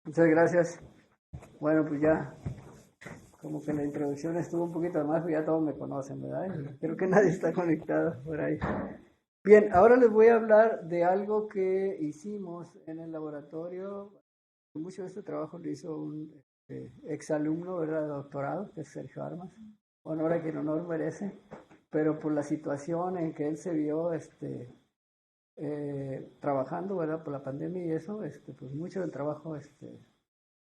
Muchas gracias. Bueno, pues ya, como que la introducción estuvo un poquito más, pues ya todos me conocen, ¿verdad? Creo que nadie está conectado por ahí. Bien, ahora les voy a hablar de algo que hicimos en el laboratorio. Mucho de este trabajo lo hizo un exalumno, ¿verdad?, de doctorado, que es Sergio Armas. Honor a quien honor merece, pero por la situación en que él se vio trabajando, ¿verdad?, por la pandemia y eso, pues mucho del trabajo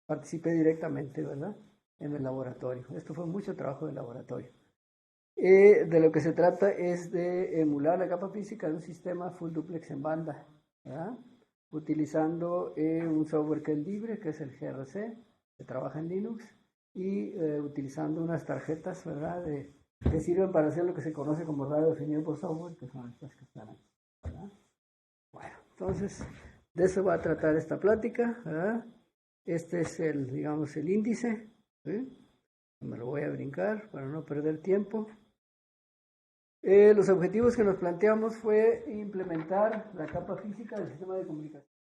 participé directamente, ¿verdad?, en el laboratorio. Esto fue mucho trabajo de laboratorio. De lo que se trata es de emular la capa física de un sistema full duplex en banda, ¿verdad?, utilizando un software que es libre, que es el GRC, que trabaja en Linux, y utilizando unas tarjetas, ¿verdad?, que sirven para hacer lo que se conoce como radio definido por software, que son estas que están aquí, ¿verdad? Bueno, entonces, de eso va a tratar esta plática, ¿verdad? Este es digamos, el índice, ¿sí? Me lo voy a brincar para no perder tiempo. Los objetivos que nos planteamos fue implementar la capa física del sistema de comunicación,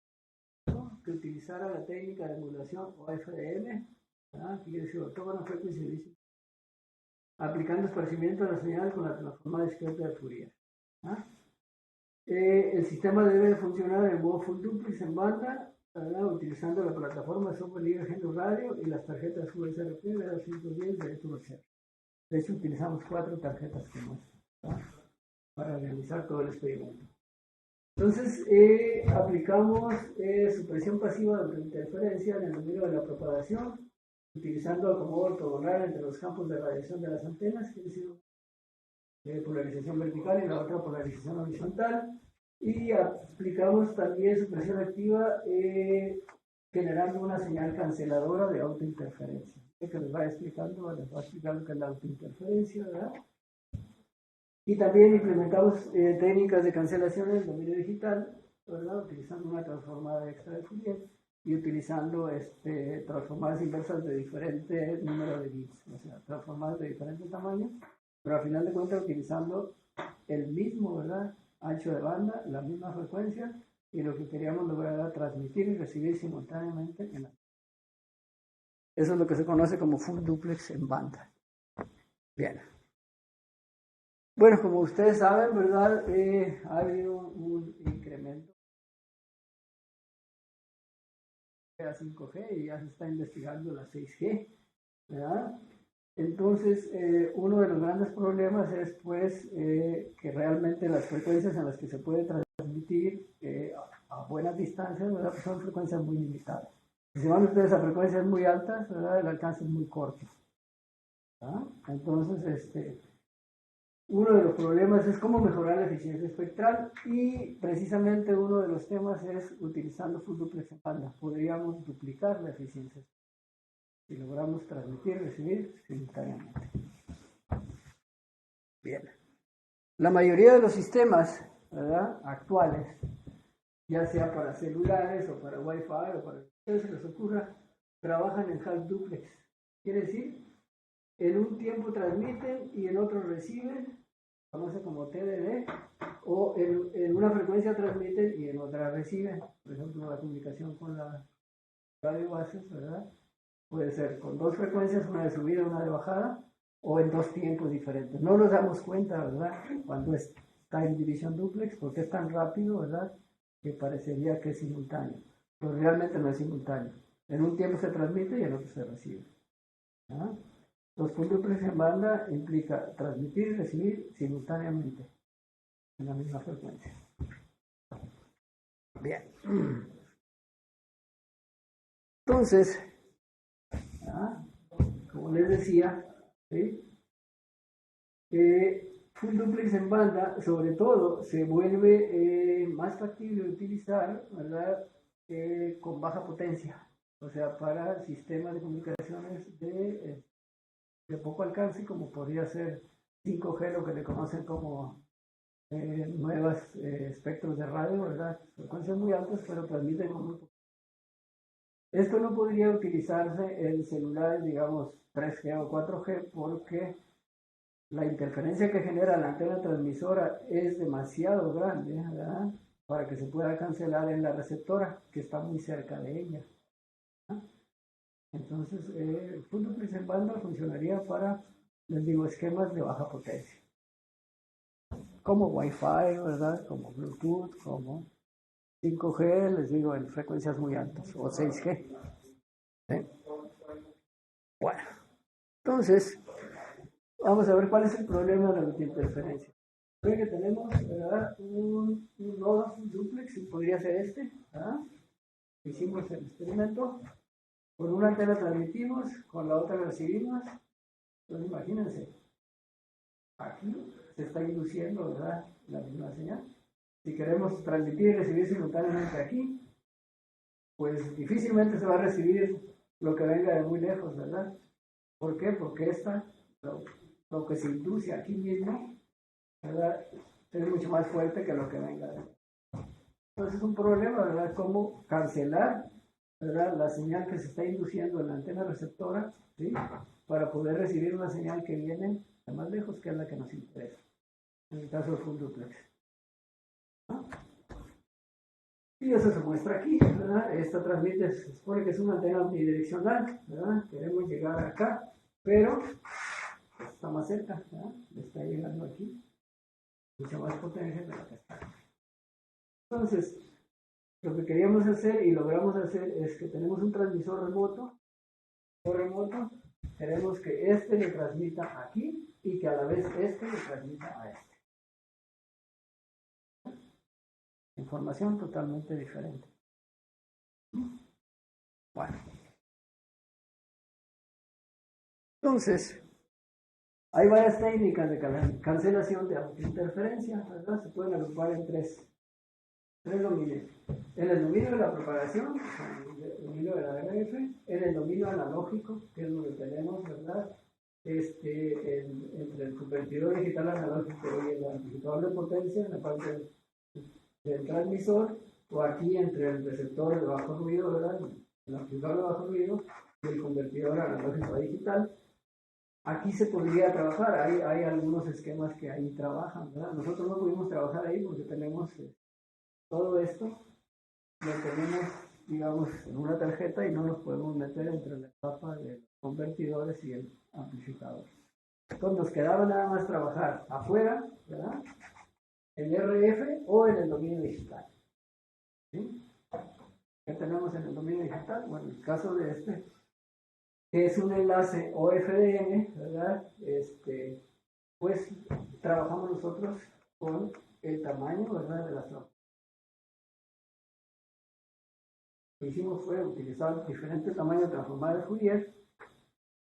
¿no?, que utilizara la técnica de emulación o FDM, ¿verdad?, que quiere decir ortógono frequency division, aplicando esparcimiento de la señal con la transformada discreta de Fourier, ¿verdad? El sistema debe funcionar en modo full duplex en banda, ¿verdad?, utilizando la plataforma de software libre GNU Radio y las tarjetas USRP de 210 de Turbocher. De hecho, utilizamos 4 tarjetas como esta, ¿verdad?, para realizar todo el experimento. Entonces, aplicamos supresión pasiva de interferencia en el dominio de la propagación, utilizando acomodo ortogonal entre los campos de radiación de las antenas, que es polarización vertical y la otra polarización horizontal, y aplicamos también supresión activa generando una señal canceladora de autointerferencia, que les va explicando, les va a explicar lo que es la autointerferencia, ¿verdad? Y también implementamos técnicas de cancelación en el dominio digital, ¿verdad?, utilizando una transformada extra de Fourier y utilizando transformadas inversas de diferente número de bits, o sea, transformadas de diferentes tamaños, pero al final de cuentas utilizando el mismo, ¿verdad?, ancho de banda, la misma frecuencia, y lo que queríamos lograr era transmitir y recibir simultáneamente en la... Eso es lo que se conoce como full duplex en banda. Bien. Bueno, como ustedes saben, ¿verdad?, ha habido un incremento a 5G y ya se está investigando la 6G, ¿verdad? Entonces, uno de los grandes problemas es, pues, que realmente las frecuencias en las que se puede transmitir a buenas distancias, ¿verdad?, pues son frecuencias muy limitadas. Si van ustedes a frecuencias muy altas, ¿verdad?, el alcance es muy corto, ¿verdad? Entonces, uno de los problemas es cómo mejorar la eficiencia espectral y precisamente uno de los temas es utilizando full duplex en banda. Podríamos duplicar la eficiencia si logramos transmitir y recibir simultáneamente. Bien. La mayoría de los sistemas, ¿verdad?, actuales, ya sea para celulares o para Wi-Fi o para lo que se les ocurra, trabajan en half duplex. Quiere decir, en un tiempo transmiten y en otro reciben, conoce como TDD, o en una frecuencia transmiten y en otra reciben. Por ejemplo, la comunicación con la radio bases, ¿verdad?, puede ser con 2 frecuencias, una de subida y una de bajada, o en 2 tiempos diferentes. No nos damos cuenta, ¿verdad?, cuando está en división duplex, porque es tan rápido, ¿verdad?, que parecería que es simultáneo, pero realmente no es simultáneo. En un tiempo se transmite y en otro se recibe, ¿verdad? Los full duplex en banda implica transmitir y recibir simultáneamente en la misma frecuencia. Bien. Entonces, como les decía, ¿sí?, full duplex en banda, sobre todo, se vuelve más factible utilizar, ¿verdad?, con baja potencia, o sea, para sistemas de comunicaciones de poco alcance, como podría ser 5G, lo que le conocen como nuevos espectros de radio, ¿verdad?, frecuencias muy altas, pero transmiten con muy poco. Esto no podría utilizarse en celulares, digamos, 3G o 4G, porque la interferencia que genera la antena transmisora es demasiado grande, ¿verdad?, para que se pueda cancelar en la receptora, que está muy cerca de ella, ¿verdad? Entonces, el dúplex en banda funcionaría para, les digo, esquemas de baja potencia. Como Wi-Fi, ¿verdad? Como Bluetooth, como 5G, les digo, en frecuencias muy altas, o 6G. ¿Sí? Bueno, entonces, vamos a ver cuál es el problema de la multiinterferencia. Creo que tenemos, ¿verdad? un nodo duplex, podría ser este, ¿verdad? Hicimos el experimento, con una antena transmitimos, con la otra recibimos. Entonces imagínense, aquí se está induciendo, ¿verdad?, la misma señal. Si queremos transmitir y recibir simultáneamente aquí, pues difícilmente se va a recibir lo que venga de muy lejos, ¿verdad? ¿Por qué? Porque lo que se induce aquí mismo, ¿verdad?, es mucho más fuerte que lo que venga de lejos. Entonces es un problema, ¿verdad?, cómo cancelar, ¿verdad?, la señal que se está induciendo en la antena receptora, ¿sí?, para poder recibir una señal que viene de más lejos, que es la que nos interesa, en el caso del full duplex. ¿No? Y eso se muestra aquí, ¿verdad? Esta transmite, se supone que es una antena omnidireccional, ¿verdad? Queremos llegar acá, pero está más cerca, ¿verdad? Está llegando aquí, mucha más potencia de la que está. Entonces, lo que queríamos hacer y logramos hacer es que tenemos un transmisor remoto, queremos que este le transmita aquí y que a la vez este le transmita a este. Información totalmente diferente. Bueno. Entonces, hay varias técnicas de cancelación de autointerferencia, ¿verdad? Se pueden agrupar en tres dominios. En el dominio de la propagación, en el dominio de la RF, en el dominio analógico, que es donde tenemos, ¿verdad?, entre el convertidor digital analógico y el amplificador de potencia, en la parte del transmisor, o aquí entre el receptor de bajo ruido, ¿verdad?, el amplificador de bajo ruido y el convertidor analógico a digital. Aquí se podría trabajar, hay algunos esquemas que ahí trabajan, ¿verdad? Nosotros no pudimos trabajar ahí porque tenemos todo esto, lo tenemos, digamos, en una tarjeta y no nos podemos meter entre la etapa de los convertidores y el amplificador. Entonces nos quedaba nada más trabajar afuera, ¿verdad?, en RF o en el dominio digital. ¿Sí? ¿Qué tenemos en el dominio digital? Bueno, en el caso de este, es un enlace OFDM, ¿verdad? Pues trabajamos nosotros con el tamaño, ¿verdad?, de las transformadoras. Lo que hicimos fue utilizar diferentes tamaños de transformadores Fourier.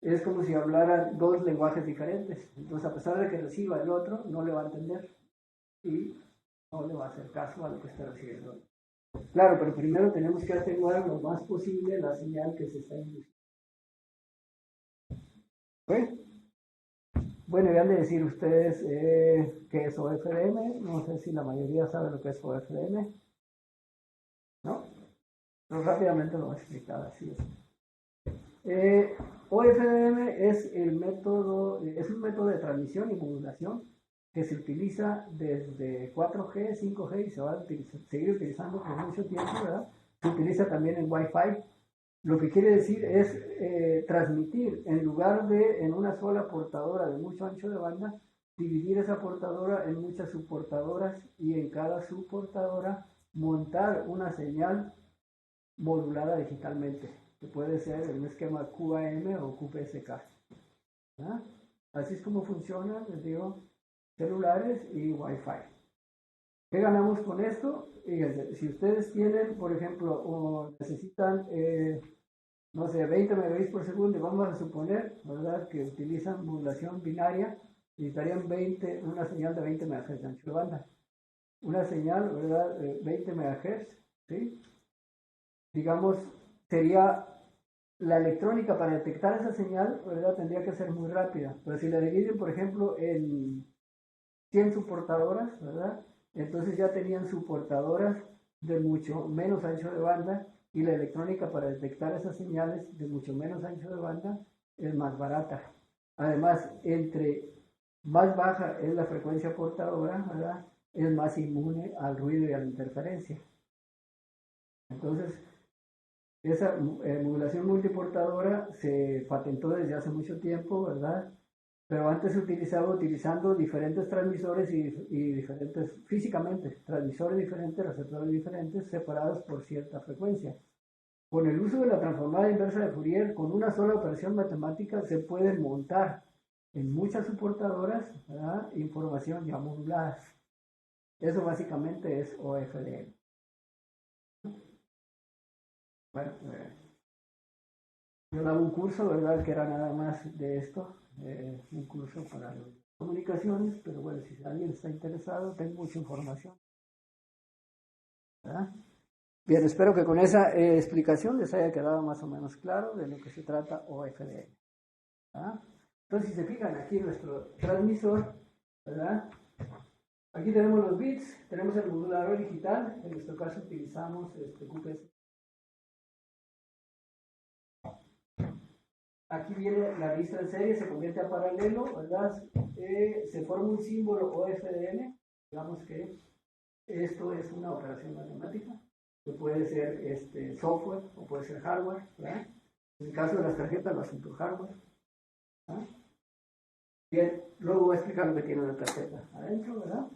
Es como si hablaran dos lenguajes diferentes. Entonces, a pesar de que reciba el otro, no le va a entender y no le va a hacer caso a lo que está recibiendo. Claro, pero primero tenemos que atenuar lo más posible la señal que se está induciendo. ¿Okay? Bueno, ya han de decir ustedes qué es OFDM. No sé si la mayoría sabe lo que es OFDM, ¿no? Pero rápidamente lo voy a explicar así. OFDM es un método de transmisión y modulación que se utiliza desde 4G, 5G y se va a seguir utilizando por mucho tiempo, ¿verdad? Se utiliza también en Wi-Fi. Lo que quiere decir es transmitir, en lugar de en una sola portadora de mucho ancho de banda, dividir esa portadora en muchas subportadoras y en cada subportadora montar una señal modulada digitalmente, que puede ser en un esquema QAM o QPSK. ¿Ah? Así es como funciona, les digo, celulares y Wi-Fi. ¿Qué ganamos con esto? Fíjense, si ustedes tienen, por ejemplo, o necesitan, no sé, 20 megabits por segundo, y vamos a suponer, ¿verdad?, que utilizan modulación binaria, necesitarían una señal de 20 MHz de ancho de banda. Una señal, ¿verdad?, de 20 MHz, ¿sí? Digamos, sería la electrónica para detectar esa señal, ¿verdad?, tendría que ser muy rápida. Pero si la dividen, por ejemplo, en 100 subportadoras, ¿verdad?, entonces ya tenían subportadoras de mucho menos ancho de banda y la electrónica para detectar esas señales de mucho menos ancho de banda es más barata. Además, entre más baja es la frecuencia portadora, ¿verdad?, es más inmune al ruido y a la interferencia. Entonces, Esa modulación multiportadora se patentó desde hace mucho tiempo, ¿verdad? Pero antes se utilizaba utilizando diferentes transmisores y diferentes, físicamente, transmisores diferentes, receptores diferentes, separados por cierta frecuencia. Con el uso de la transformada inversa de Fourier, con una sola operación matemática se pueden montar en muchas soportadoras, ¿verdad?, información ya moduladas. Eso básicamente es OFDM. Bueno, yo daba un curso, ¿verdad?, que era nada más de esto, un curso para comunicaciones, pero bueno, si alguien está interesado, tengo mucha información, ¿verdad? Bien, espero que con esa explicación les haya quedado más o menos claro de lo que se trata OFDM, ¿verdad? Entonces, si se fijan aquí nuestro transmisor, ¿verdad? Aquí tenemos los bits, tenemos el modulador digital, en nuestro caso utilizamos QPS. Aquí viene la lista en serie, se convierte a paralelo, ¿verdad? Se forma un símbolo OFDM, digamos que esto es una operación matemática, que puede ser software o puede ser hardware, ¿verdad? En el caso de las tarjetas lo hacen por hardware, ¿verdad? Bien, luego voy a explicar lo que tiene la tarjeta adentro, ¿verdad?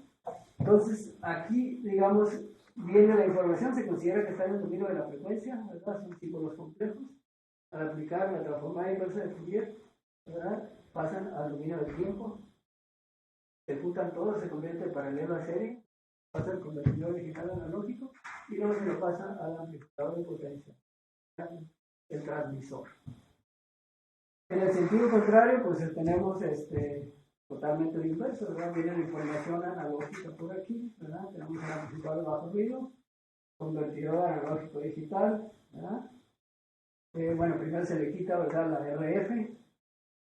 Entonces, aquí, digamos, viene la información, se considera que está en el dominio de la frecuencia, ¿verdad? Son símbolos complejos. Al aplicar la transformada inversa de Fourier, ¿verdad?, pasan al dominio del tiempo, se juntan todos, se convierte en paralelo a serie, pasa el convertidor digital analógico y luego se lo pasa al amplificador de potencia, el transmisor. En el sentido contrario, pues tenemos totalmente lo inverso, ¿verdad? Viene la información analógica por aquí, ¿verdad? Tenemos el amplificador de bajo ruido, convertidor analógico digital, ¿verdad? Bueno, primero se le quita, ¿verdad?, la RF,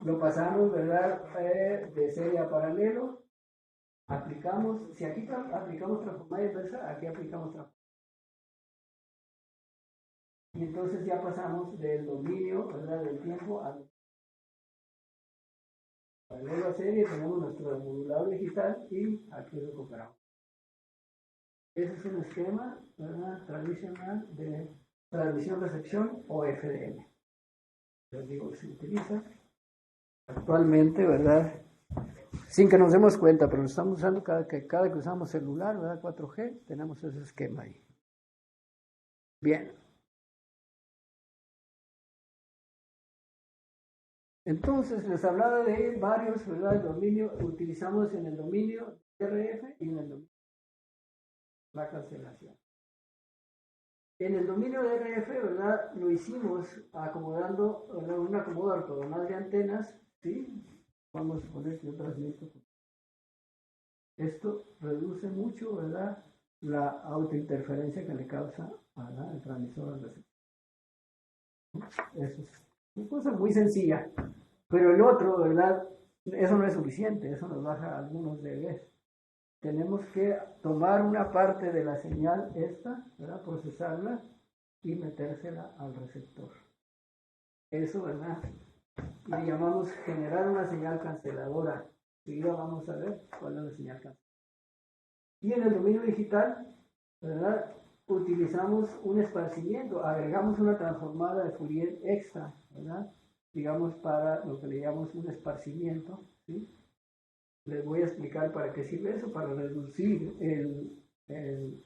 lo pasamos, ¿verdad?, de serie a paralelo, aplicamos, si aquí aplicamos transformada inversa, aquí aplicamos transformada. Y entonces ya pasamos del dominio, ¿verdad?, del tiempo a paralelo a serie, tenemos nuestro modulador digital y aquí recuperamos. Ese es un esquema, ¿verdad?, tradicional de transmisión-recepción o FDM. Les digo que se utiliza actualmente, ¿verdad?, sin que nos demos cuenta, pero lo estamos usando cada que usamos celular, ¿verdad?, 4G, tenemos ese esquema ahí. Bien. Entonces, les hablaba de varios, ¿verdad?, el dominio, utilizamos en el dominio RF y en el dominio la cancelación. En el dominio de RF, ¿verdad?, lo hicimos acomodando, ¿verdad?, un acomodo ortogonal de antenas, ¿sí? Vamos a poner que yo transmito. Esto reduce mucho, ¿verdad?, la autointerferencia que le causa, ¿verdad?, el transmisor al receptor. Eso es una cosa muy sencilla. Pero el otro, ¿verdad?, eso no es suficiente, eso nos baja algunos dB. Tenemos que tomar una parte de la señal esta, ¿verdad?, procesarla y metérsela al receptor. Eso, ¿verdad?, le llamamos generar una señal canceladora. Seguida vamos a ver cuál es la señal canceladora. Y en el dominio digital, ¿verdad?, utilizamos un esparcimiento, agregamos una transformada de Fourier extra, ¿verdad?, digamos para lo que le llamamos un esparcimiento, ¿sí? Les voy a explicar para qué sirve eso, para reducir el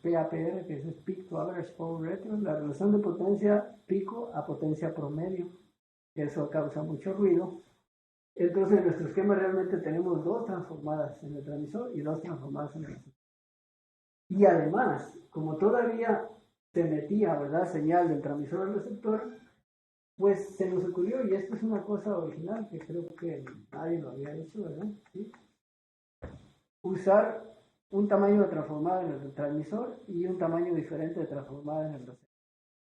PAPR, que es el Peak to Average Power Ratio, la relación de potencia pico a potencia promedio. Eso causa mucho ruido. Entonces, en nuestro esquema realmente tenemos dos transformadas en el transmisor y dos transformadas en el receptor. Y además, como todavía se metía, ¿verdad?, señal del transmisor al receptor, pues se nos ocurrió, y esto es una cosa original que creo que nadie lo había hecho, ¿verdad?, ¿sí?, usar un tamaño de transformada en el transmisor y un tamaño diferente de transformada en el receptor.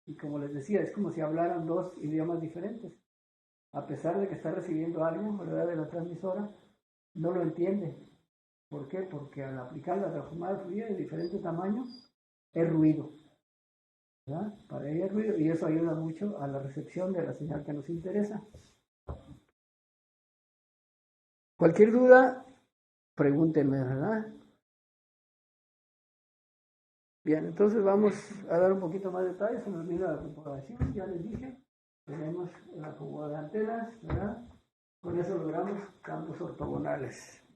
Y como les decía, es como si hablaran dos idiomas diferentes. A pesar de que está recibiendo algo, ¿verdad?, de la transmisora, no lo entiende. ¿Por qué? Porque al aplicar la transformada de Fourier de diferente tamaño, es ruido, ¿verdad? Para ella es ruido, y eso ayuda mucho a la recepción de la señal que nos interesa. Cualquier duda, pregúntenme, ¿verdad? Bien, entonces vamos a dar un poquito más de detalles. Se nos vino la configuración, ya les dije. Tenemos el acomodo de antenas, ¿verdad? Con eso logramos campos ortogonales.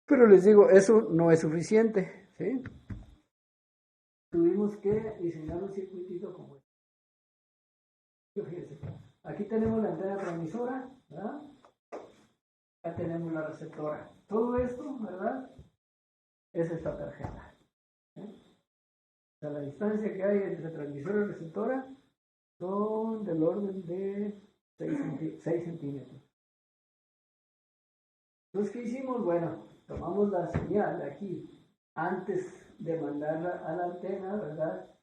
Pero les digo, eso no es suficiente, ¿sí? Tuvimos que diseñar un circuitito como este. Fíjense, aquí tenemos la antena transmisora, ¿verdad? Acá tenemos la receptora. Todo esto, ¿verdad? Es esta tarjeta. ¿Sí? O sea, la distancia que hay entre transmisora y receptora son del orden de 6 centímetros. Entonces, ¿qué hicimos? Bueno, tomamos la señal de aquí antes de mandarla a la antena, ¿verdad?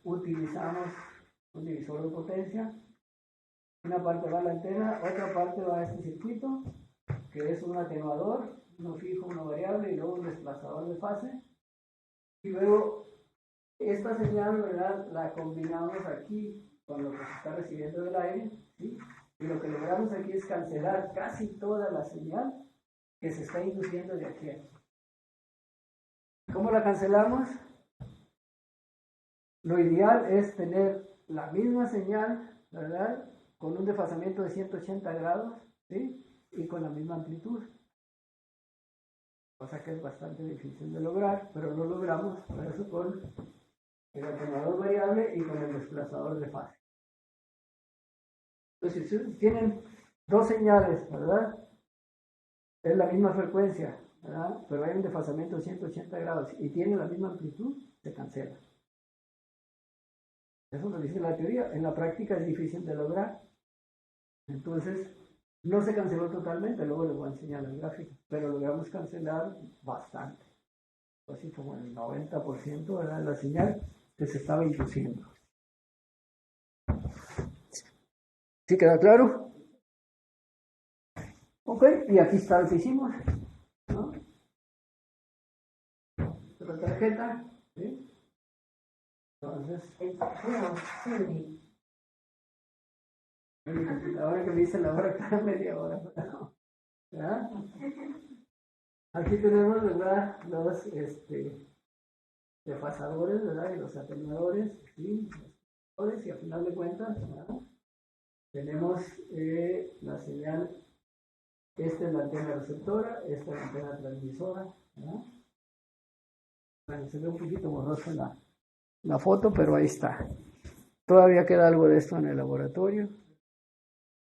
Utilizamos un divisor de potencia. Una parte va a la antena, otra parte va a este circuito, que es un atenuador, uno fijo, uno variable, y luego un desplazador de fase. Y luego, esta señal, ¿verdad? La combinamos aquí con lo que se está recibiendo del aire, ¿sí? Y lo que logramos aquí es cancelar casi toda la señal que se está induciendo de aquí a aquí. ¿Cómo la cancelamos? Lo ideal es tener la misma señal, ¿verdad? Con un desfasamiento de 180 grados, ¿sí? Y con la misma amplitud. Cosa que es bastante difícil de lograr, pero lo logramos por eso con el atenuador variable y con el desplazador de fase. Entonces, si tienen dos señales, ¿verdad? Es la misma frecuencia, ¿verdad? Pero hay un desfasamiento de 180 grados y tiene la misma amplitud, se cancela. Eso lo dice la teoría. En la práctica es difícil de lograr. Entonces, no se canceló totalmente, luego les voy a enseñar las gráficas, pero logramos cancelar bastante. Así como el 90%, ¿verdad? De la señal que se estaba induciendo. ¿Sí queda claro? Ok, y aquí está lo que hicimos, ¿no? La tarjeta, ¿sí? Entonces, ahora que me dice la hora, cada media hora, ¿verdad? Aquí tenemos, ¿verdad? Los desfasadores, ¿verdad? Y los atenuadores, ¿sí? Y a final de cuentas, ¿verdad? Tenemos la señal. Esta es la antena receptora, esta es la antena transmisora, ¿verdad? Bueno, se ve un poquito borrosa la foto, pero ahí está. Todavía queda algo de esto en el laboratorio.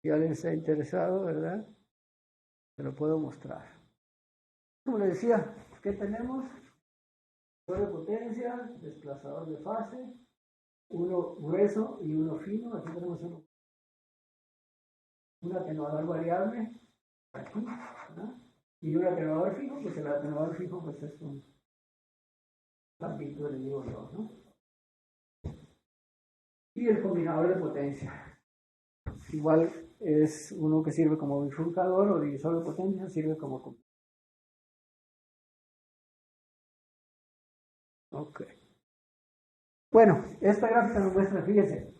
Si alguien está interesado, ¿verdad? Se lo puedo mostrar. Como les decía, ¿qué tenemos? Desplazador de potencia, desplazador de fase, uno grueso y uno fino. Aquí tenemos un atenuador variable, aquí, ¿verdad? Y un atenuador fijo, pues el atenuador fijo pues es un tampito, le digo yo, ¿no? Y el combinador de potencia. Igual es uno que sirve como bifurcador o divisor de potencia, sirve como... Ok. Bueno, esta gráfica nos muestra, fíjense,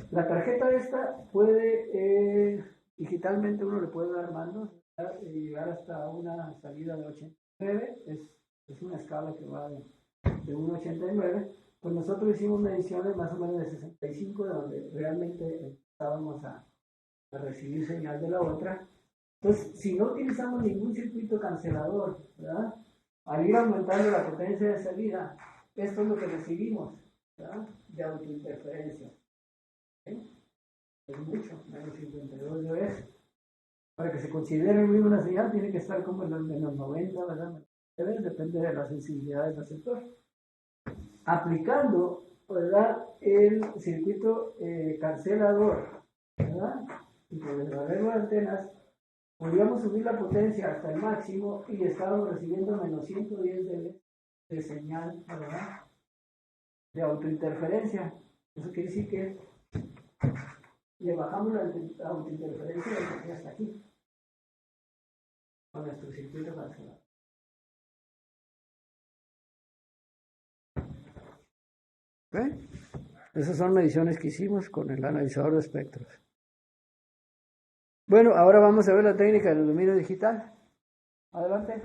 la tarjeta esta puede, digitalmente uno le puede dar mandos y llegar hasta una salida de 89, es una escala que va de 1,89. Pues nosotros hicimos mediciones más o menos de 65, donde realmente estábamos a recibir señal de la otra. Entonces, si no utilizamos ningún circuito cancelador, ¿verdad? Al ir aumentando la potencia de salida, esto es lo que recibimos, ¿verdad? De autointerferencia. ¿Sí? Es mucho, menos 52 dB. Para que se considere mismo una señal, tiene que estar como en los menos 90, ¿verdad? Depende de la sensibilidad del receptor. Aplicando, ¿verdad? El circuito cancelador, ¿verdad? Y con el arreglo de antenas, podíamos subir la potencia hasta el máximo y estábamos recibiendo menos 110 dB de señal, ¿verdad? De autointerferencia. Eso quiere decir que le bajamos la autointerferencia de aquí hasta aquí con nuestro circuito cancelador. ¿Okay? Esas son mediciones que hicimos con el analizador de espectros. Bueno, ahora vamos a ver la técnica del dominio digital. Adelante.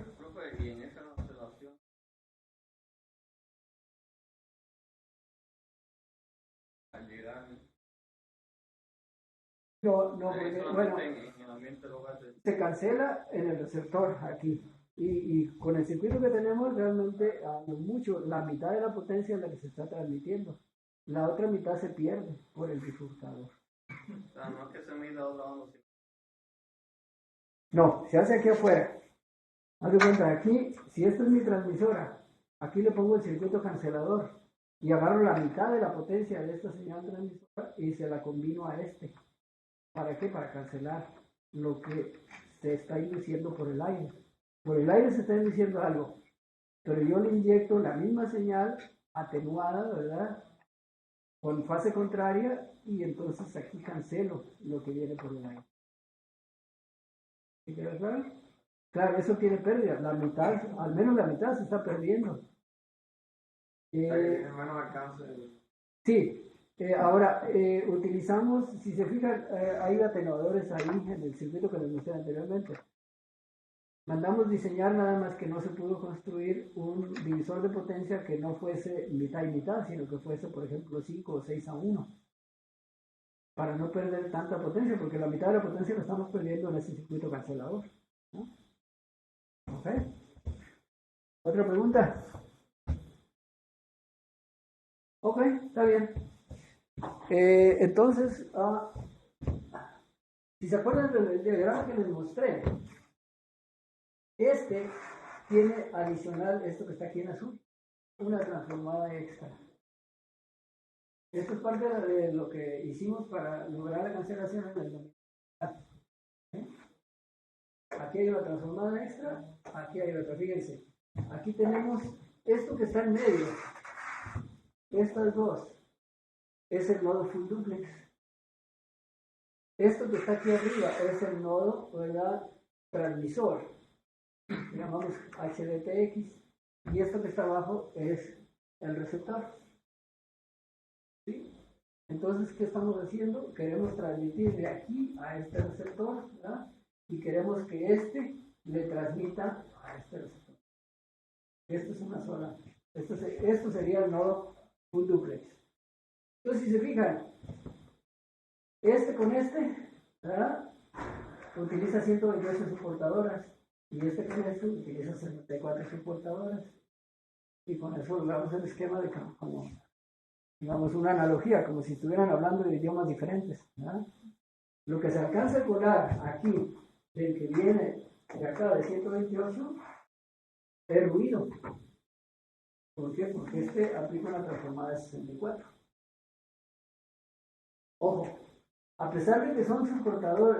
No, no, porque, bueno, se cancela en el receptor aquí. Y con el circuito que tenemos, realmente mucho, la mitad de la potencia es la que se está transmitiendo. La otra mitad se pierde por el bifurcador. O sea, no es que se mida dos lados. No, se hace aquí afuera. Haz de cuenta, aquí, si esta es mi transmisora, aquí le pongo el circuito cancelador y agarro la mitad de la potencia de esta señal transmisora y se la combino a este. ¿Para qué? Para cancelar lo que se está induciendo por el aire. Por el aire se está induciendo algo, pero yo le inyecto la misma señal atenuada, ¿verdad? Con fase contraria y entonces aquí cancelo lo que viene por el aire. ¿Sí queda claro? Claro, eso tiene pérdida. La mitad, al menos la mitad se está perdiendo. Menos alcance. Sí, ahora utilizamos, si se fijan, hay atenuadores ahí en el circuito que les mostré anteriormente. Mandamos diseñar nada más que no se pudo construir un divisor de potencia que no fuese mitad y mitad, sino que fuese, por ejemplo, 5 o 6 a 1, para no perder tanta potencia, porque la mitad de la potencia la estamos perdiendo en ese circuito cancelador, ¿no? ¿Ok? ¿Otra pregunta? Ok, está bien. Entonces, si se acuerdan del diagrama que les mostré, este tiene adicional esto que está aquí en azul, una transformada extra. Esto es parte de lo que hicimos para lograr la cancelación en el dominio. Aquí hay una transformada extra, aquí hay otra. Fíjense, aquí tenemos esto que está en medio, estas dos, es el nodo full duplex. Esto que está aquí arriba es el nodo, ¿verdad?, transmisor, que llamamos HDTX, y esto que está abajo es el receptor. ¿Sí? Entonces, ¿qué estamos haciendo? Queremos transmitir de aquí a este receptor, ¿verdad? Y queremos que este le transmita a este receptor. Esto es una sola. Esto sería el nodo full duplex. Entonces, si se fijan, este con este, ¿verdad?, utiliza 128 soportadoras y este con este utiliza 74 soportadoras. Y con eso logramos el esquema de como, digamos, una analogía, como si estuvieran hablando de idiomas diferentes, ¿verdad? Lo que se alcanza a colar aquí, del que viene de acá de 128, es ruido. ¿Por qué? Porque este aplica una transformada de 64. Ojo, a pesar de que son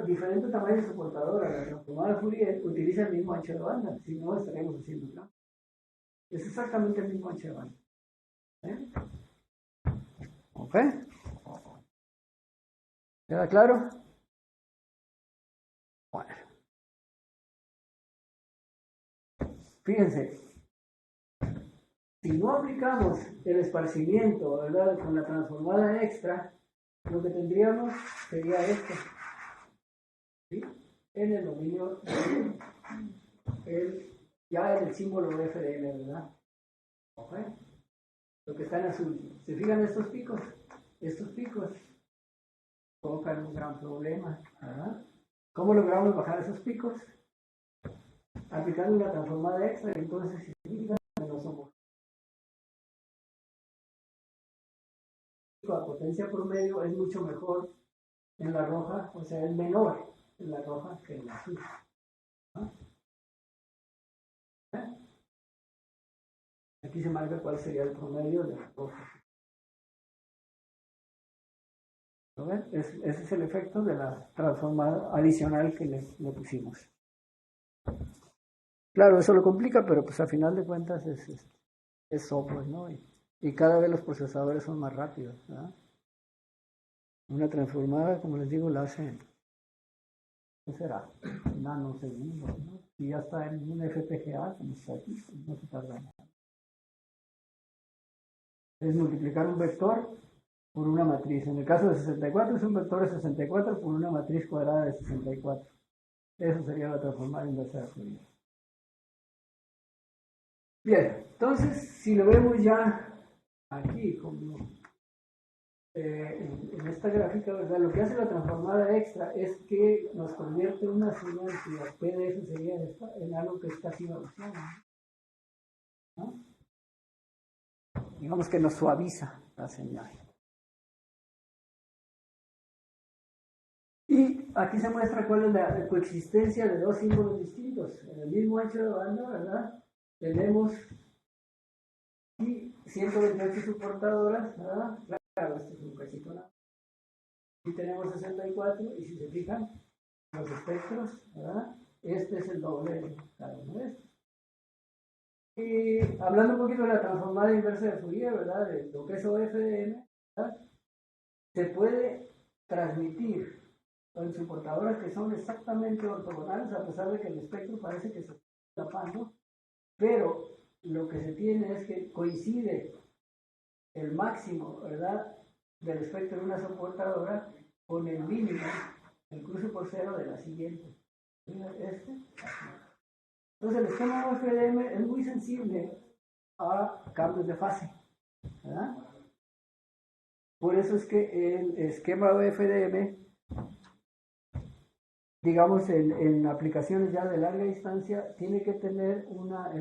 diferentes tamaños de soportadoras, la transformada de Fourier utiliza el mismo ancho de banda, si no estaríamos haciendo nada. Es exactamente el mismo ancho de banda. ¿Eh? ¿Ok? ¿Queda claro? Bueno. Fíjense, si no aplicamos el esparcimiento, ¿verdad?, con la transformada extra, lo que tendríamos sería esto, ¿sí?, en el dominio ya en el símbolo FDM, ¿verdad? ¿Ok? Lo que está en azul. ¿Se fijan estos picos? Estos picos provocan un gran problema, ¿verdad? ¿Cómo logramos bajar esos picos? Aplicando una transformada extra, entonces si se fijan, no somos. La potencia promedio es mucho mejor en la roja, o sea, es menor en la roja que en la azul. ¿No? Aquí se marca cuál sería el promedio de la roja. ¿Lo ven? Ese es el efecto de la transformada adicional que le pusimos. Claro, eso lo complica, pero pues a final de cuentas es software, ¿no? Y cada vez los procesadores son más rápidos, ¿verdad? Una transformada, como les digo, la hacen, ¿qué será? Nanosegundos, ¿no? Si ya está en un FPGA, como está aquí, no se tarda nada. Es multiplicar un vector por una matriz. En el caso de 64 es un vector de 64 por una matriz cuadrada de 64. Eso sería la transformada inversa de Fourier. Bien, entonces, si lo vemos ya aquí como en esta gráfica, ¿verdad? Lo que hace la transformada extra es que nos convierte una señal cuya PDF sería esta en algo que es casi gaussiano, ¿no? Digamos que nos suaviza la señal. Y aquí se muestra cuál es la coexistencia de dos símbolos distintos. En el mismo ancho de banda, ¿verdad? Tenemos y 128 soportadoras, ¿verdad? Claro, este es un cachito nada. Y tenemos 64, y si se fijan, los espectros, ¿verdad? Este es el doble de cada uno de estos. Y hablando un poquito de la transformada inversa de Fourier, ¿verdad? De lo que es OFDM, ¿verdad? Se puede transmitir en soportadoras que son exactamente ortogonales, a pesar de que el espectro parece que se está tapando, pero lo que se tiene es que coincide el máximo, ¿verdad?, del espectro de una soportadora con el mínimo, el cruce por cero de la siguiente. Entonces el esquema OFDM es muy sensible a cambios de fase, ¿verdad? Por eso es que el esquema OFDM, digamos, en aplicaciones ya de larga distancia, tiene que tener una,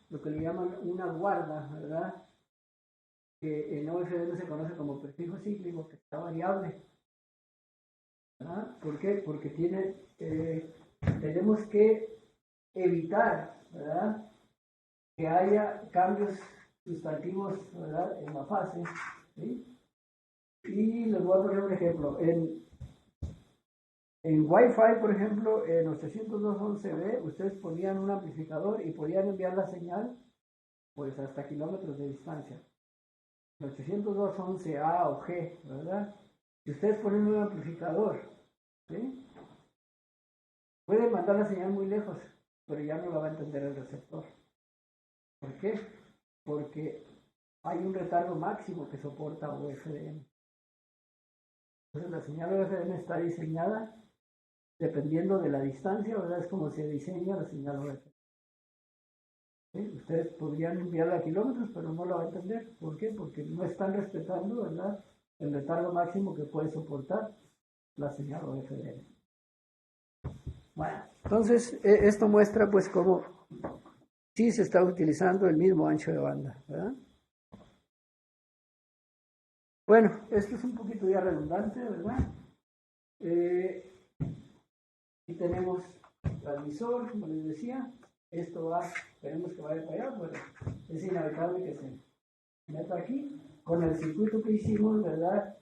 lo que le llaman una guarda, ¿verdad?, que en OFDM se conoce como prefijo cíclico, que está variable. ¿Verdad? ¿Por qué? Porque tenemos que evitar, ¿verdad?, que haya cambios sustantivos, ¿verdad?, en la fase, ¿sí? Y les voy a poner un ejemplo. En Wi-Fi, por ejemplo, en 802.11b, ustedes ponían un amplificador y podían enviar la señal pues hasta kilómetros de distancia. 802.11a o G, ¿verdad? Si ustedes ponen un amplificador, ¿sí?, pueden mandar la señal muy lejos, pero ya no la va a entender el receptor. ¿Por qué? Porque hay un retardo máximo que soporta UFDM. Entonces la señal UFDM está diseñada dependiendo de la distancia, ¿verdad? Es como se diseña la señal UFDM. ¿Sí? Ustedes podrían enviarla a kilómetros, pero no la va a entender. ¿Por qué? Porque no están respetando, ¿verdad?, el retardo máximo que puede soportar la señal UFDM. Bueno, entonces esto muestra pues cómo sí se está utilizando el mismo ancho de banda, ¿verdad? Bueno, esto es un poquito ya redundante, ¿verdad? Y tenemos transmisor, como les decía, esto va, esperemos que vaya para allá, pero es inevitable que se meta aquí. Con el circuito que hicimos, ¿verdad?,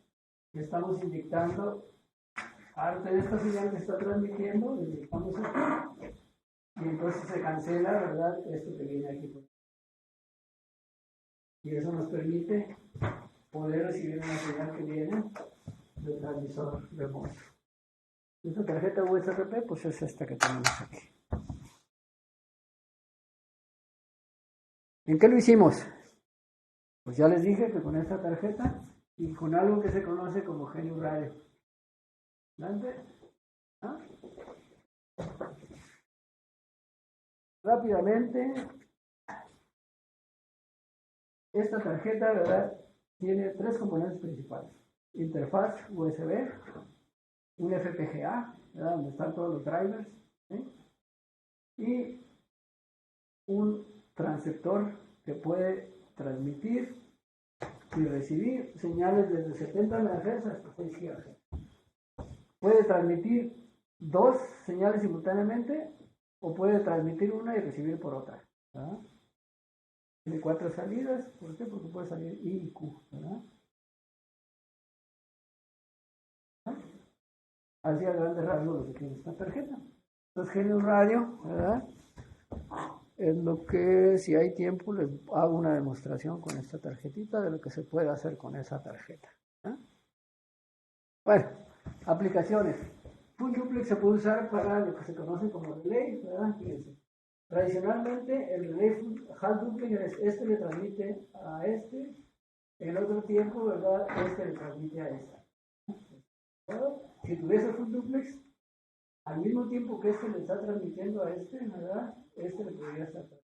estamos inyectando parte de esta señal que está transmitiendo, le inyectamos aquí, y entonces se cancela, ¿verdad?, esto que viene aquí. Y eso nos permite poder recibir una señal que viene del transmisor remoto. Esta tarjeta USB, pues es esta que tenemos aquí. ¿En qué lo hicimos? Pues ya les dije que con esta tarjeta y con algo que se conoce como Genius Radio. ¿Adelante? ¿Ah? Rápidamente, esta tarjeta, ¿verdad?, tiene tres componentes principales: interfaz USB, un FPGA, ¿verdad?, donde están todos los drivers, ¿sí?, y un transceptor que puede transmitir y recibir señales desde 70 MHz hasta 6 GHz. Puede transmitir dos señales simultáneamente o puede transmitir una y recibir por otra, ¿verdad? Tiene 4 salidas. ¿Por qué? Porque puede salir I y Q, ¿verdad? Así a grandes rasgos lo que tiene esta tarjeta. Entonces, Genius Radio, ¿verdad?, es lo que, si hay tiempo, les hago una demostración con esta tarjetita de lo que se puede hacer con esa tarjeta, ¿verdad? Bueno, aplicaciones. Full duplex se puede usar para lo que se conoce como relay, ¿verdad? Fíjense. Tradicionalmente, el relay half duplex es este le transmite a este, en otro tiempo, ¿verdad?, este le transmite a esta. Si tuviese full duplex, al mismo tiempo que este le está transmitiendo a este, ¿verdad?, este le podría estar transmitiendo.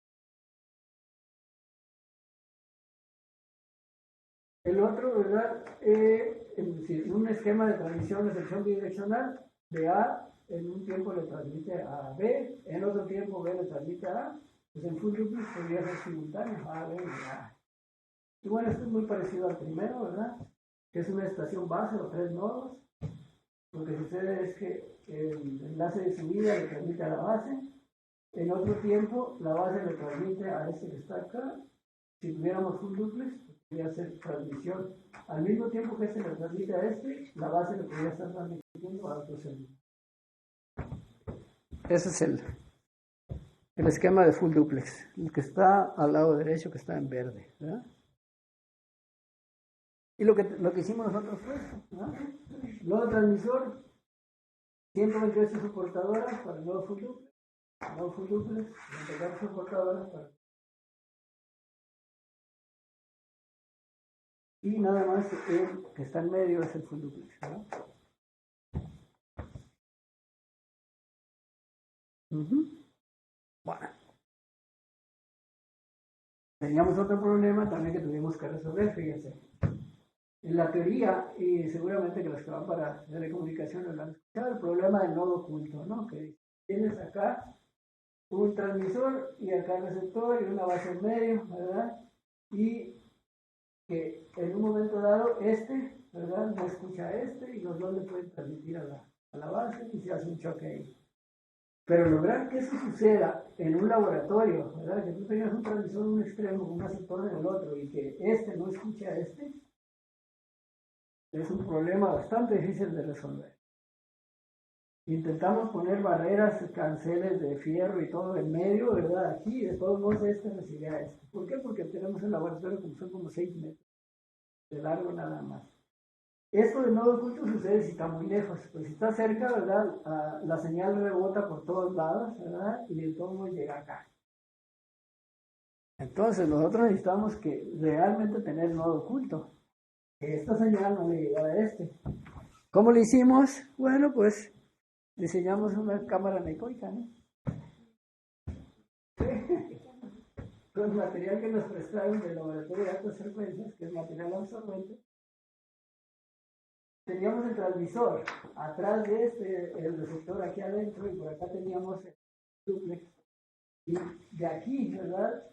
El otro, ¿verdad? En un esquema de transmisión de sección bidireccional, de A, en un tiempo le transmite a B, en otro tiempo B le transmite a A, pues en full duplex podría ser simultáneo, A, B y A. Y bueno, esto es muy parecido al primero, ¿verdad? Que es una estación base o 3 nodos. Lo que sucede es que el enlace de subida le transmite a la base, en otro tiempo la base le transmite a este que está acá. Si tuviéramos full duplex, podría ser transmisión. Al mismo tiempo que este le transmite a este, la base le podría estar transmitiendo a otro servidor. Ese es el esquema de full duplex, el que está al lado derecho, que está en verde, ¿verdad? Y lo que hicimos nosotros fue esto, ¿verdad? Nodo transmisor, 128 soportadoras para el nodo full duplex, 24 soportadoras para... Y nada más el que está en medio es el full duplex, ¿verdad? Bueno. Teníamos otro problema también que tuvimos que resolver, fíjense. En la teoría, y seguramente que los que van para telecomunicaciones lo han escuchado, el problema del nodo oculto, ¿no? Que tienes acá un transmisor y acá receptor y una base en medio, ¿verdad? Y que en un momento dado ¿verdad? No escucha y los dos le pueden transmitir a la base y se hace un choque ahí. Pero lograr que eso suceda en un laboratorio, ¿verdad? Que tú tengas un transmisor en un extremo, un receptor en el otro y que no escuche a es un problema bastante difícil de resolver. Intentamos poner barreras, canceles de fierro y todo en medio, ¿verdad? Aquí, de todos modos, recibe a ¿Por qué? Porque tenemos el laboratorio como son como 6 metros de largo nada más. Esto de nodo oculto sucede si está muy lejos, pues si está cerca, ¿verdad? La señal rebota por todos lados, ¿verdad? Y de todo modo llega acá. Entonces nosotros necesitamos que realmente tener nodo oculto. Que esta señal no le llegara a ¿Cómo lo hicimos? Bueno, pues diseñamos una cámara anecoica, ¿no? Con material que nos prestaron del laboratorio de altas frecuencias, que es material absorbente. Teníamos el transmisor, atrás de el receptor aquí adentro, y por acá teníamos el duplex. Y de aquí, ¿verdad?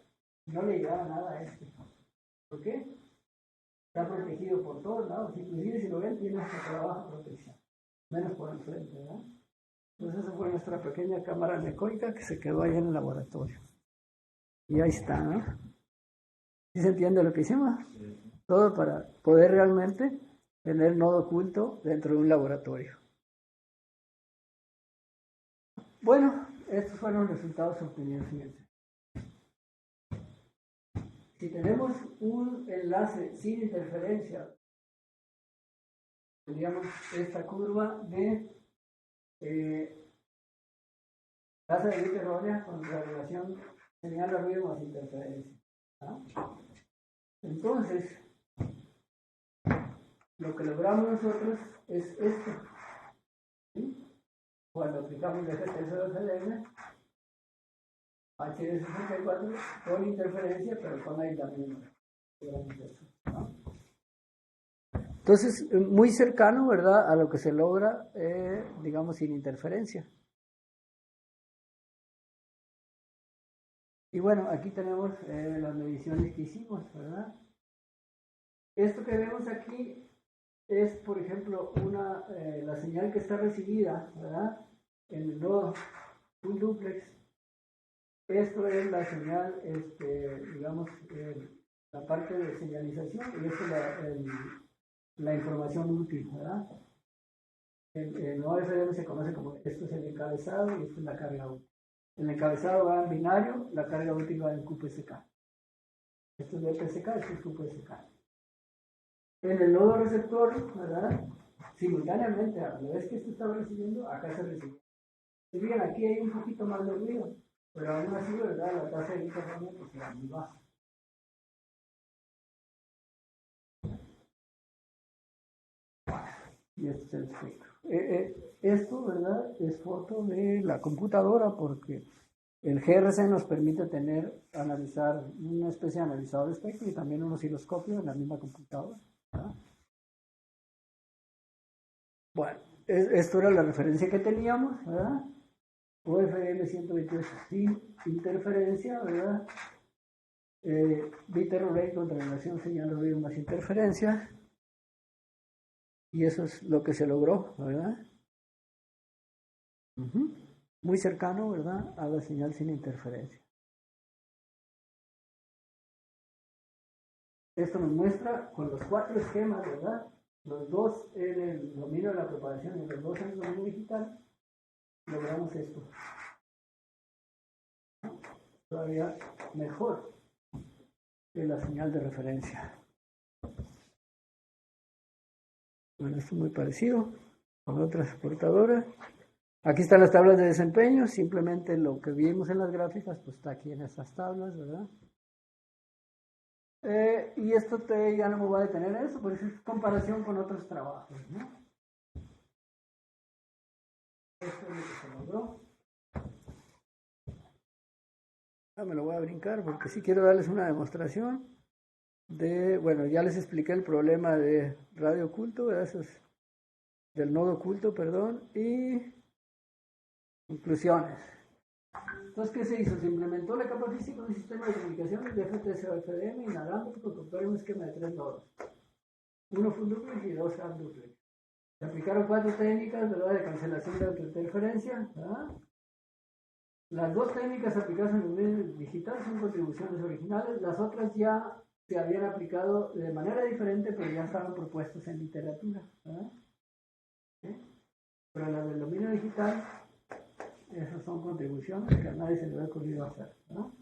No le llegaba nada a ¿Por qué? Está protegido por todos lados, inclusive si lo ven, tiene hasta trabajo protección, menos por el frente, ¿verdad? Entonces esa fue nuestra pequeña cámara anecoica que se quedó ahí en el laboratorio. Y ahí está, ¿no? ¿Sí se entiende lo que hicimos? Todo para poder realmente tener nodo oculto dentro de un laboratorio. Bueno, estos fueron los resultados obtenidos, fíjense. Si tenemos un enlace sin interferencia, tendríamos esta curva de tasa de bit errónea con la relación señal de ruido más interferencia. ¿No? Entonces, lo que logramos nosotros es esto. ¿Sí? Cuando aplicamos el GTS2LM, HD64 con interferencia, pero con aislamiento. ¿No? Entonces, muy cercano, ¿verdad?, a lo que se logra, digamos, sin interferencia. Y bueno, aquí tenemos las mediciones que hicimos, ¿verdad? Esto que vemos aquí es, por ejemplo, la señal que está recibida, ¿verdad?, en el nodo full duplex. Esto es la señal, digamos, la parte de señalización, y esto es la información útil, ¿verdad? En OFDM se conoce como, esto es el encabezado y esto es la carga útil. El encabezado va en binario, la carga útil va en QPSK. Esto es BPSK, esto es QPSK. En el nodo receptor, ¿verdad? Simultáneamente, a la vez que esto estaba recibiendo, acá se recibe. Si bien aquí hay un poquito más de ruido, pero aún así, ¿verdad? La tasa de interferencia pues será muy baja. Y este es el espectro. Esto, ¿verdad? Es foto de la computadora porque el GRC nos permite analizar una especie de analizador de espectro y también un osciloscopio en la misma computadora. Bueno, esto era la referencia que teníamos, ¿verdad? OFM 128 sin interferencia, ¿verdad? Bit error rate contra relación señal ruido más interferencia. Y eso es lo que se logró, ¿verdad? Muy cercano, ¿verdad? A la señal sin interferencia. Esto nos muestra con los 4 esquemas, ¿verdad? Los 2 en el dominio de la propagación y los 2 en el dominio digital, logramos esto. Todavía mejor que la señal de referencia. Bueno, esto es muy parecido con otras portadoras. Aquí están las tablas de desempeño, simplemente lo que vimos en las gráficas, pues está aquí en estas tablas, ¿verdad? Y esto ya no me voy a detener en eso, porque es comparación con otros trabajos, ¿no? Esto es lo que se logró. Me lo voy a brincar porque sí quiero darles una demostración de, bueno, ya les expliqué el problema de radio oculto, ¿verdad? Eso es del nodo oculto, perdón, y conclusiones. Entonces, ¿qué se hizo? Se implementó la capa física de un sistema de comunicaciones de FTS o FDM inalámbrico que opera un esquema de 3 nodos. 1 full duplex y 2 half duplex. Se aplicaron 4 técnicas, ¿verdad?, de cancelación de autointerferencia, ¿verdad? Las 2 técnicas aplicadas en el medio digital son contribuciones originales, las otras ya se habían aplicado de manera diferente, pero ya estaban propuestas en literatura, ¿verdad? ¿Sí? Pero las del dominio digital, esas son contribuciones que a nadie se le había ocurrido hacer, ¿no?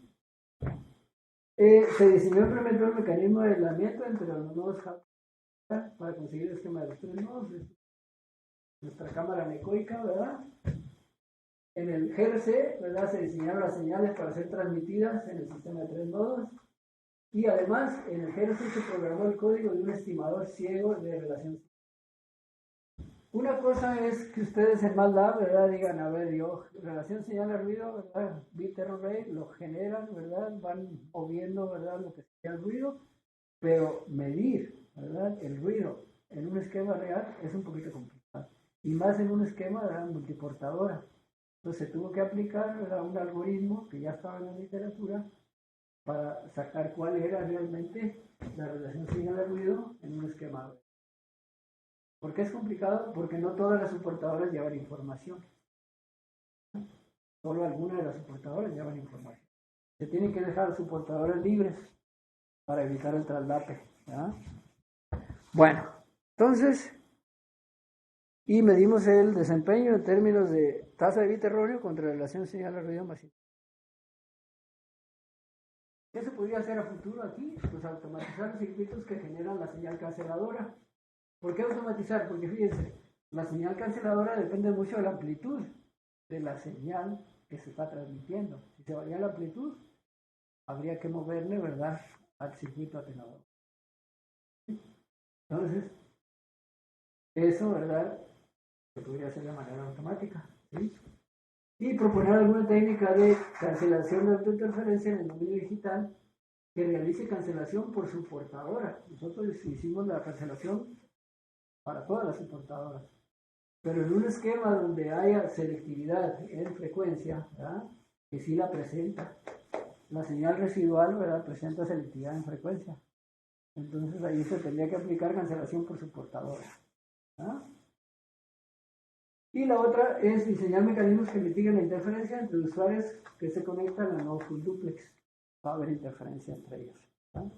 Se diseñó y implementó el mecanismo de aislamiento entre los nodos para conseguir el esquema de los 3 nodos. Nuestra cámara anecoica, ¿verdad? En el GRC, ¿verdad?, se diseñaron las señales para ser transmitidas en el sistema de 3 nodos. Y además, en el GRC se programó el código de un estimador ciego de relación. Una cosa es que ustedes en MATLAB, ¿verdad?, digan, a ver, yo, relación señal de ruido, ¿verdad?, bit error rate, lo generan, ¿verdad?, van moviendo, ¿verdad?, lo que sería el ruido, pero medir, ¿verdad?, el ruido en un esquema real es un poquito complicado. Y más en un esquema, ¿verdad?, multiportadora. Entonces se tuvo que aplicar, ¿verdad?, un algoritmo que ya estaba en la literatura para sacar cuál era realmente la relación señal de ruido en un esquema. ¿Por qué es complicado? Porque no todas las soportadoras llevan información. Solo algunas de las soportadoras llevan información. Se tienen que dejar soportadoras libres para evitar el traslape, ¿verdad? Bueno, entonces, y medimos el desempeño en términos de tasa de bit erróneo contra relación señal de ruido masivo. ¿Qué se podría hacer a futuro aquí? Pues automatizar los circuitos que generan la señal canceladora. ¿Por qué automatizar? Porque fíjense, la señal canceladora depende mucho de la amplitud de la señal que se está transmitiendo. Si se varía la amplitud, habría que moverle, ¿verdad?, al circuito atenuador. Entonces, eso, ¿verdad?, se podría hacer de manera automática, ¿sí? Y proponer alguna técnica de cancelación de autointerferencia en el dominio digital que realice cancelación por su portadora. Nosotros hicimos la cancelación para todas las importadoras. Pero en un esquema donde haya selectividad en frecuencia, ¿verdad?, que sí la presenta. La señal residual, ¿verdad?, presenta selectividad en frecuencia. Entonces ahí se tendría que aplicar cancelación por su portadora, ¿verdad? Y la otra es diseñar mecanismos que mitiguen la interferencia entre usuarios que se conectan a no full duplex. Va a haber interferencia entre ellos, ¿verdad?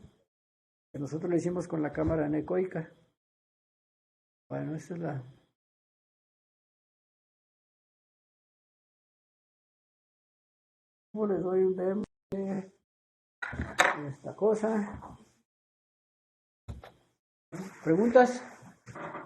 Que nosotros lo hicimos con la cámara anecoica. Bueno, esta es la... Les doy un demo de esta cosa. ¿Preguntas?